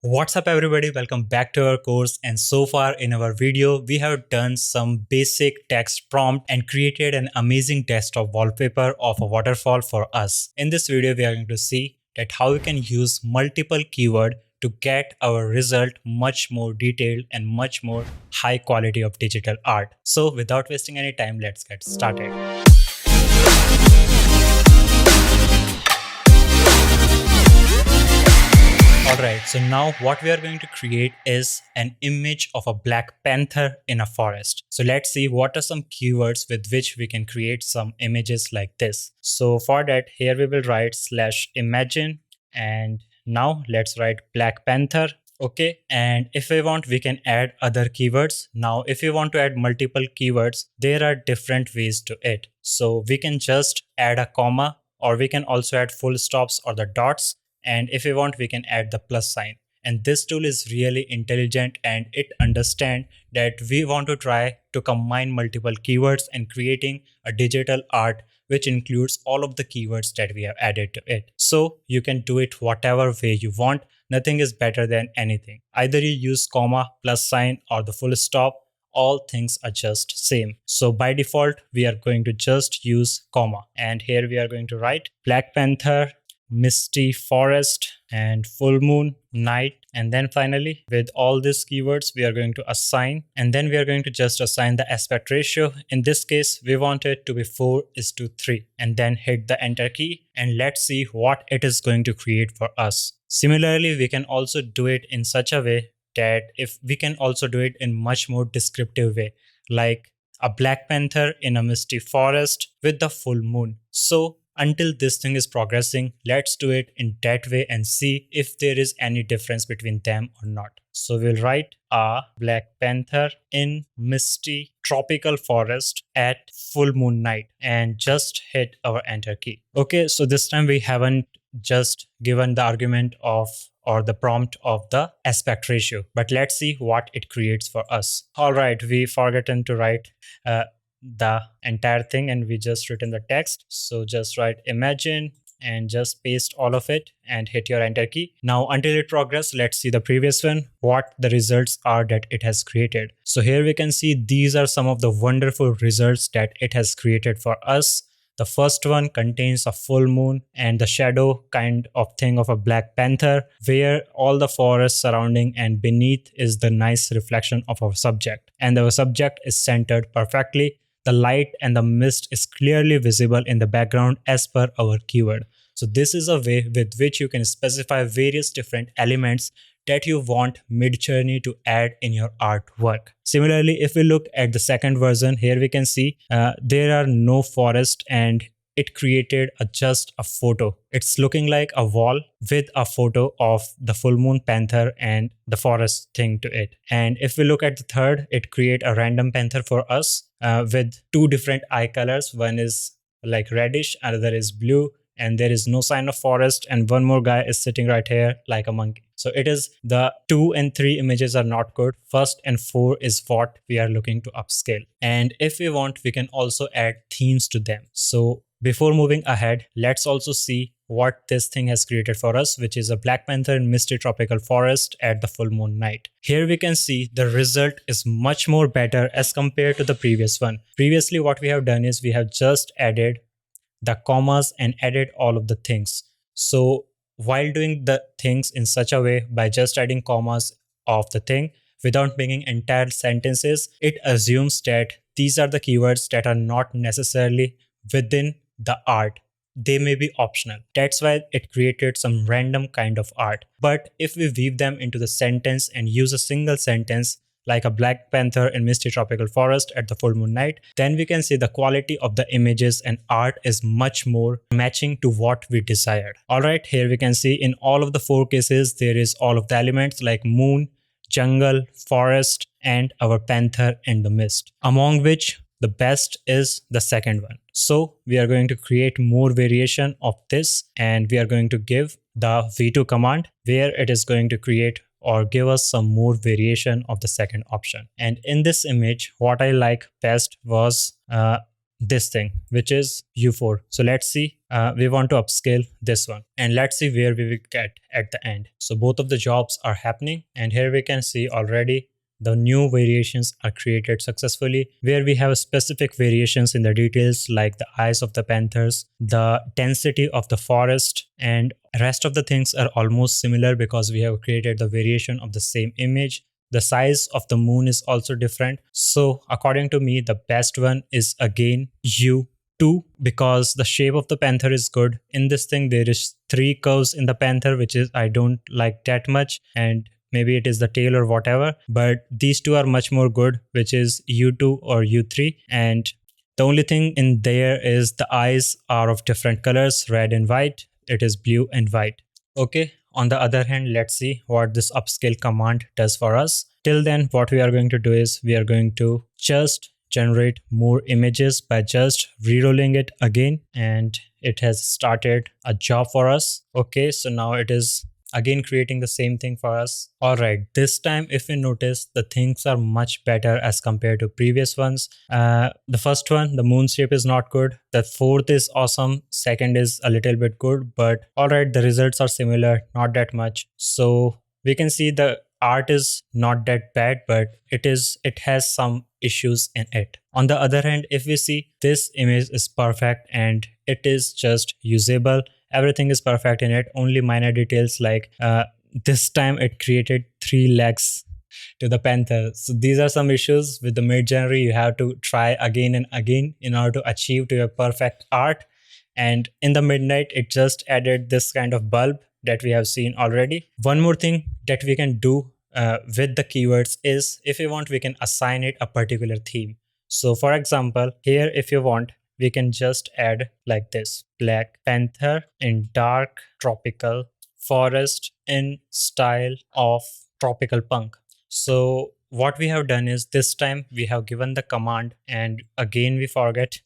What's up everybody, welcome back to our course, and so far in our video we have done some basic text prompt and created an amazing desktop wallpaper of a waterfall for us. In this video we are going to see that how we can use multiple keywords to get our result much more detailed and much more high quality of digital art. So without wasting any time, let's get started. Alright, so now what we are going to create is an image of a black panther in a forest. So let's see what are some keywords with which we can create some images like this. So for that, here we will write /imagine, and now let's write black panther. Okay, and if we want, we can add other keywords. Now, if you want to add multiple keywords, there are different ways to it. So we can just add a comma, or we can also add full stops or the dots. And if we want, we can add the plus sign. And this tool is really intelligent and it understands that we want to try to combine multiple keywords and creating a digital art which includes all of the keywords that we have added to it. So you can do it whatever way you want. Nothing is better than anything. Either you use comma, plus sign, or the full stop. All things are just same. So by default, we are going to just use comma. And here we are going to write Black Panther, misty forest, and full moon night. And then finally, with all these keywords, we are going to assign, and then we are going to just assign the aspect ratio. In this case, we want it to be 4:3, and then hit the enter key, and let's see what it is going to create for us. Similarly, we can also do it in such a way that if we can also do it in much more descriptive way, like a black panther in a misty forest with the full moon. So until this thing is progressing, let's do it in that way and see if there is any difference between them or not. So we'll write a black panther in misty tropical forest at full moon night and just hit our enter key. Okay, so this time we haven't just given the argument of or the prompt of the aspect ratio, but let's see what it creates for us. All right, we forgotten to write the entire thing and we just written the text. So just write imagine and just paste all of it and hit your enter key. Now until it progress, let's see the previous one, what the results are that it has created. So here we can see these are some of the wonderful results that it has created for us. The first one contains a full moon and the shadow kind of thing of a black panther, where all the forest surrounding and beneath is the nice reflection of our subject. And our subject is centered perfectly. The light and the mist is clearly visible in the background as per our keyword. So this is a way with which you can specify various different elements that you want Midjourney to add in your artwork. Similarly, if we look at the second version, here we can see there are no forest and it created just a photo. It's looking like a wall with a photo of the full moon panther and the forest thing to it. And if we look at the third, it create a random panther for us with two different eye colors. One is like reddish, another is blue, and there is no sign of forest, and one more guy is sitting right here like a monkey. So it is the 2 and 3 images are not good. First and 4 is what we are looking to upscale. And if we want, we can also add themes to them. So before moving ahead, let's also see what this thing has created for us, which is a black panther in misty tropical forest at the full moon night. Here we can see the result is much more better as compared to the previous one. Previously, what we have done is we have just added the commas and added all of the things. So while doing the things in such a way by just adding commas of the thing without making entire sentences, it assumes that these are the keywords that are not necessarily within the art. They may be optional. That's why it created some random kind of art. But if we weave them into the sentence and use a single sentence like a black panther in misty tropical forest at the full moon night, then we can see the quality of the images and art is much more matching to what we desired. All right, here we can see in all of the 4 cases, there is all of the elements like moon, jungle, forest, and our panther in the mist, among which the best is the second one. So we are going to create more variation of this, and we are going to give the v2 command where it is going to create or give us some more variation of the second option. And in this image, what I like best was this thing, which is U4. So let's see, we want to upscale this one and let's see where we will get at the end. So both of the jobs are happening and here we can see already the new variations are created successfully, where we have specific variations in the details like the eyes of the panthers, the density of the forest, and rest of the things are almost similar because we have created the variation of the same image. The size of the moon is also different. So according to me, the best one is again U2 because the shape of the panther is good. In this thing, there is 3 curves in the panther, which is I don't like that much. And maybe it is the tail or whatever, but these two are much more good, which is U2 or U3. And the only thing in there is the eyes are of different colors, red and white. It is blue and white. Okay. On the other hand, let's see what this upscale command does for us. Till then, what we are going to do is we are going to just generate more images by just rerolling it again. And it has started a job for us. Okay. So now it is again creating the same thing for us. All right, this time if we notice, the things are much better as compared to previous ones. The first one, the moon shape is not good. The fourth is awesome. Second is a little bit good, but all right, the results are similar, not that much. So we can see the art is not that bad, but it has some issues in it. On the other hand, if we see, this image is perfect and it is just usable. Everything is perfect in it. Only minor details like this time it created 3 legs to the panther. So these are some issues with the Midjourney. You have to try again and again in order to achieve to your perfect art. And in the midnight, it just added this kind of bulb that we have seen already. One more thing that we can do with the keywords is if you want, we can assign it a particular theme. So for example, here if you want, we can just add like this: Black Panther in dark tropical forest in style of tropical punk. So what we have done is this time we have given the command and again we forget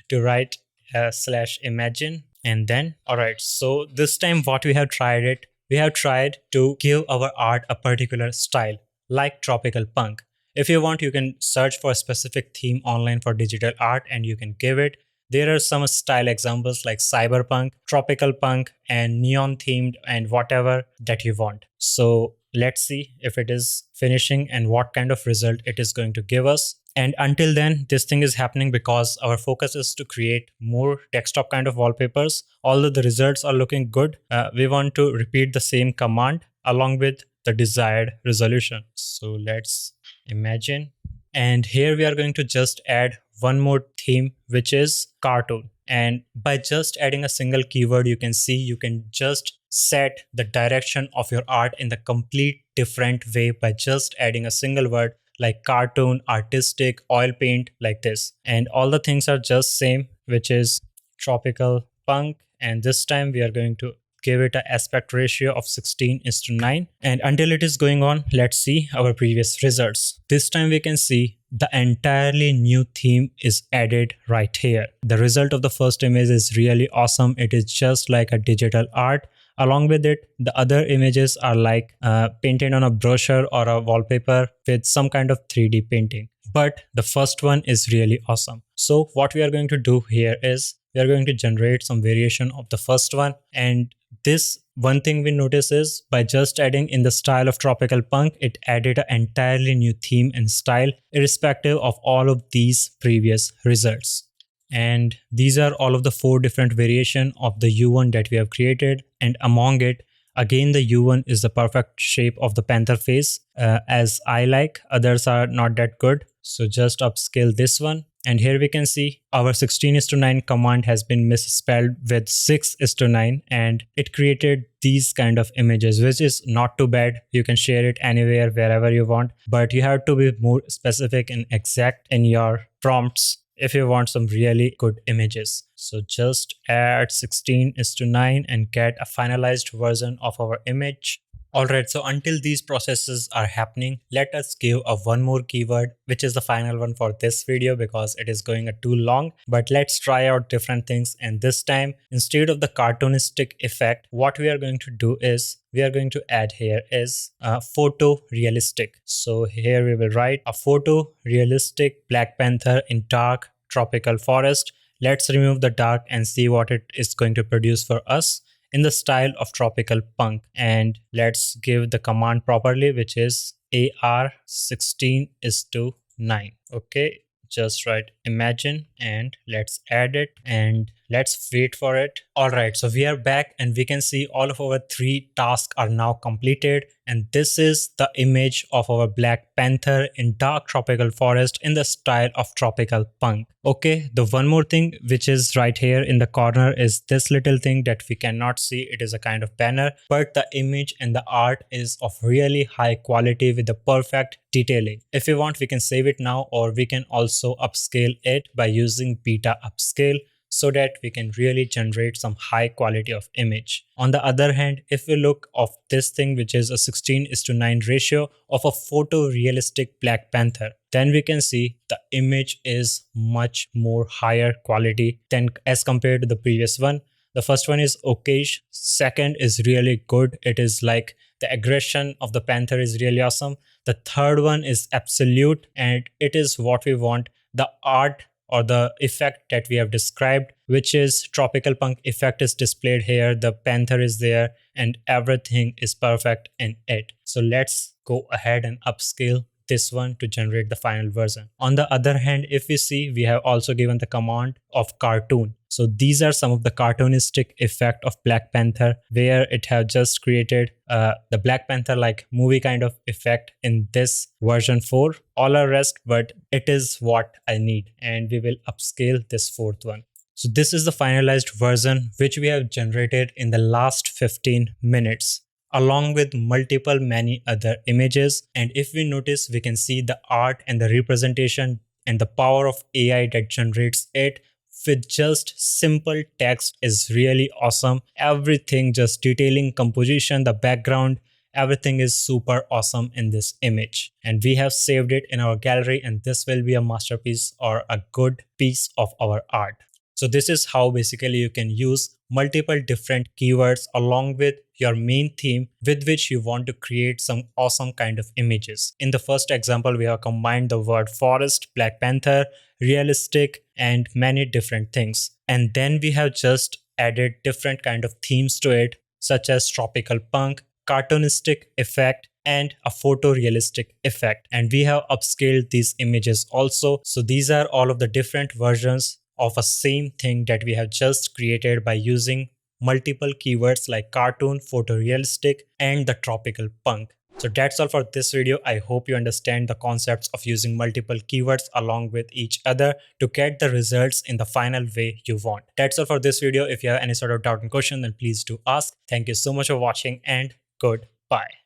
to write /imagine and then all right. So this time what we have tried to give our art a particular style like tropical punk. If you want, you can search for a specific theme online for digital art and you can give it. There are some style examples like cyberpunk, tropical punk, and neon themed and whatever that you want. So let's see if it is finishing and what kind of result it is going to give us. And until then, this thing is happening because our focus is to create more desktop kind of wallpapers. Although the results are looking good, we want to repeat the same command along with the desired resolution. So let's imagine. And here we are going to just add one more theme, which is cartoon. And by just adding a single keyword, you can see you can just set the direction of your art in the complete different way by just adding a single word like cartoon, artistic, oil paint, like this. And all the things are just same, which is tropical punk. And this time we are going to give it an aspect ratio of 16:9. And until it is going on, let's see our previous results. This time we can see the entirely new theme is added right here. The result of the first image is really awesome. It is just like a digital art. Along with it, the other images are like painted on a brochure or a wallpaper with some kind of 3D painting. But the first one is really awesome. So what we are going to do here is we are going to generate some variation of the first one. And this one thing we notice is by just adding in the style of tropical punk, it added an entirely new theme and style irrespective of all of these previous results. And these are all of the 4 different variation of the U1 that we have created. And among it, again, the U1 is the perfect shape of the panther face as I like. Others are not that good. So just upscale this one. And here we can see our 16:9 command has been misspelled with 6:9 and it created these kind of images, which is not too bad. You can share it anywhere, wherever you want, but you have to be more specific and exact in your prompts if you want some really good images. So just add 16:9 and get a finalized version of our image. Alright, so until these processes are happening, let us give a one more keyword, which is the final one for this video because it is going too long. But let's try out different things. And this time, instead of the cartoonistic effect, what we are going to do is we are going to add here is photo realistic. So here we will write a photo realistic Black Panther in dark tropical forest. Let's remove the dark and see what it is going to produce for us in the style of tropical punk. And let's give the command properly, which is AR16 is to 9. Okay, just write imagine and let's add it and let's wait for it. All right, so we are back and we can see all of our 3 tasks are now completed, and this is the image of our Black Panther in dark tropical forest in the style of tropical punk. Okay, the one more thing which is right here in the corner is this little thing that we cannot see. It is a kind of banner, but the image and the art is of really high quality with the perfect detailing. If we want, we can save it now, or we can also upscale it by using beta upscale, so that we can really generate some high quality of image. On the other hand, if we look of this thing, which is a 16:9 ratio of a photorealistic Black Panther, then we can see the image is much more higher quality than as compared to the previous one. The first one is okayish, second is really good. It is like the aggression of the panther is really awesome. The third one is absolute, and it is what we want. The art or the effect that we have described, which is tropical punk effect, is displayed here. The panther is there and everything is perfect in it. So let's go ahead and upscale this one to generate the final version. On the other hand, if we see, we have also given the command of cartoon. So these are some of the cartoonistic effect of Black Panther, where it have just created the Black Panther like movie kind of effect in this version 4. All are rest, but it is what I need, and we will upscale this fourth one. So this is the finalized version which we have generated in the last 15 minutes, along with multiple many other images. And if we notice, we can see the art and the representation and the power of AI that generates it with just simple text is really awesome. Everything, just detailing, composition, the background, everything is super awesome in this image. And we have saved it in our gallery, and this will be a masterpiece or a good piece of our art. So this is how basically you can use multiple different keywords along with your main theme with which you want to create some awesome kind of images. In the first example, we have combined the word forest, Black Panther, realistic, and many different things. And then we have just added different kind of themes to it, such as tropical punk, cartoonistic effect, and a photorealistic effect. And we have upscaled these images also. So these are all of the different versions of a same thing that we have just created by using multiple keywords like cartoon, photorealistic, and the tropical punk. So that's all for this video. I hope you understand the concepts of using multiple keywords along with each other to get the results in the final way you want. That's all for this video. If you have any sort of doubt and question, then please do ask. Thank you so much for watching, and goodbye.